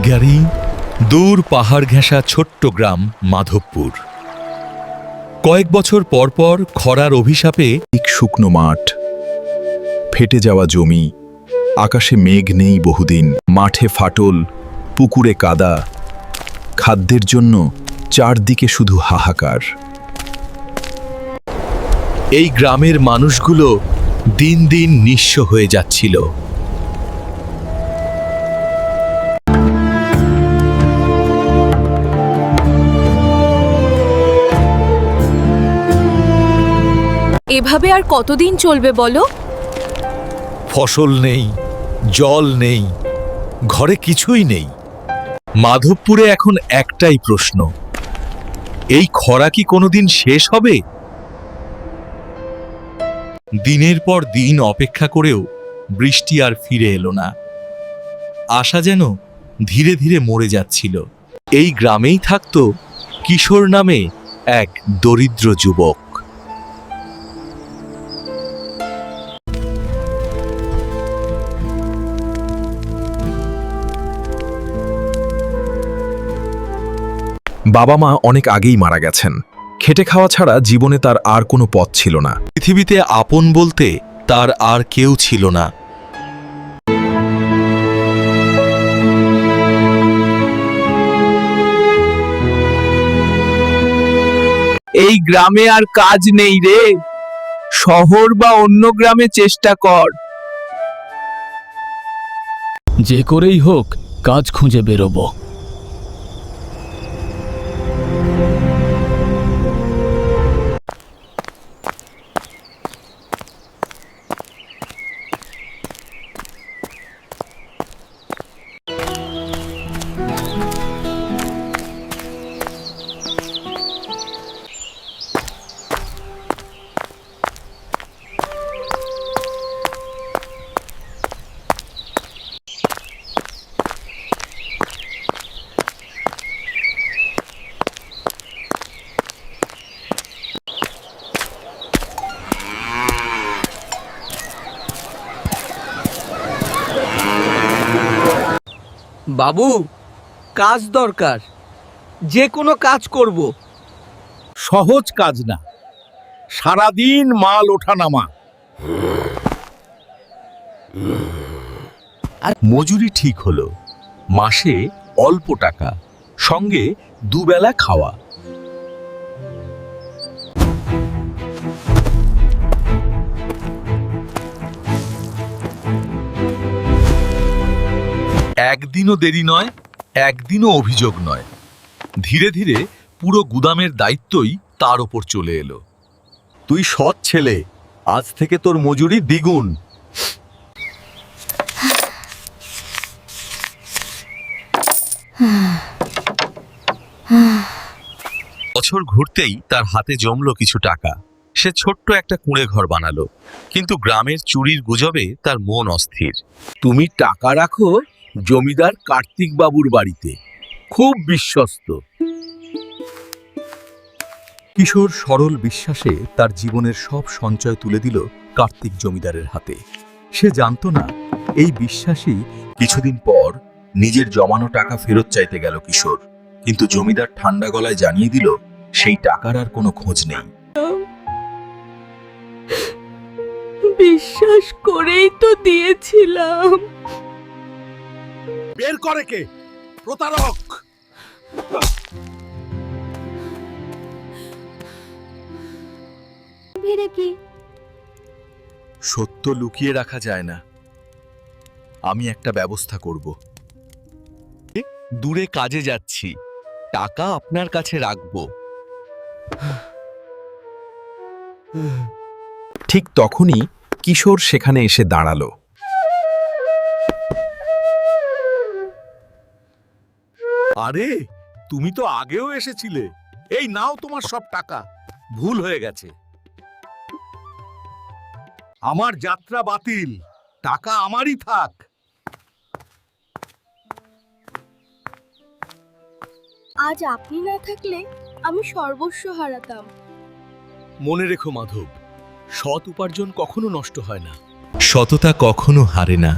দিগারি দূর পাহাড় ঘেঁষা ছোট্ট গ্রাম মাধবপুর। কয়েক বছর পর পর খরার অভিশাপে এক শুকনো মাঠ, ফেটে যাওয়া জমি, আকাশে মেঘ নেই বহুদিন, মাঠে ফাটল, পুকুরে কাদা, খাদ্যের জন্য চারদিকে শুধু হাহাকার। এই গ্রামের মানুষগুলো দিন দিন নিঃস্ব হয়ে যাচ্ছিল। এভাবে আর কতদিন চলবে বলো? ফসল নেই, জল নেই, ঘরে কিছুই নেই। মাধবপুরে এখন একটাই প্রশ্ন, এই খরা কি কোনোদিন শেষ হবে? দিনের পর দিন অপেক্ষা করেও বৃষ্টি আর ফিরে এলো না। আশা যেন ধীরে ধীরে মরে যাচ্ছিল। এই গ্রামেই থাকতো কিশোর নামে এক দরিদ্র যুবক। বাবা মা অনেক আগেই মারা গেছেন। খেটে খাওয়া ছাড়া জীবনে তার আর কোনো পথ ছিল না। পৃথিবীতে আপন বলতে তার আর কেউ ছিল না। এই গ্রামে আর কাজ নেই রে, শহর বা অন্য গ্রামে চেষ্টা কর। যে করেই হোক কাজ খুঁজে বেরোবো। বাবু, কাজ দরকার, যে কোনো কাজ করব। সহজ কাজ না, সারাদিন মাল ওঠানামা। মজুরি ঠিক হলো, মাসে অল্প টাকা, সঙ্গে দুবেলা খাওয়া। একদিনও দেরি নয়, একদিনও অভিযোগ নয়। ধীরে ধীরে পুরো গুদামের দায়িত্বই তার ওপর চলে এলো। তুই সৎ ছেলে, আজ থেকে তোর মজুরি দ্বিগুণ। বছর ঘুরতেই তার হাতে জমলো কিছু টাকা। সে ছোট্ট একটা কুঁড়ে ঘর বানালো, কিন্তু গ্রামের চুরির গুজবে তার মন অস্থির। তুমি টাকা রাখো জমিদার কার্তিক বাবুর বাড়িতে, খুব বিশ্বস্ত। কিশোর সরল বিশ্বাসে তার জীবনের সব সঞ্চয় তুলে দিল কার্তিক জমিদারের হাতে। সে জানতো না, এই বিশ্বাসই কিছুদিন পর নিজের জমানো টাকা ফেরত চাইতে গেল কিশোর। কিন্তু জমিদার ঠান্ডা গলায় জানিয়ে দিল, সেই টাকার আর কোনো খোঁজ নেই। বিশ্বাস করেই তো দিয়েছিলাম। বের করে কে প্রতারক? সত্য লুকিয়ে রাখা যায় না। আমি একটা ব্যবস্থা করব। দূরে কাজে যাচ্ছি, টাকা আপনার কাছে রাখবো। ঠিক তখনই কিশোর সেখানে এসে দাঁড়ালো। আরে, তুমি তো আগেও এসেছিলে। এই নাও তোমার সব টাকা। ভুল হয়ে গেছে, আমার যাত্রা বাতিল, টাকা আমারই থাক। আজ আপনি না থাকলে আমি সর্বস্ব হারাতাম। মনে রেখো মাধব, সৎ উপার্জন কখনো নষ্ট হয় না, সততা কখনো হারে না।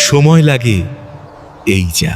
সময় লাগে এই যা।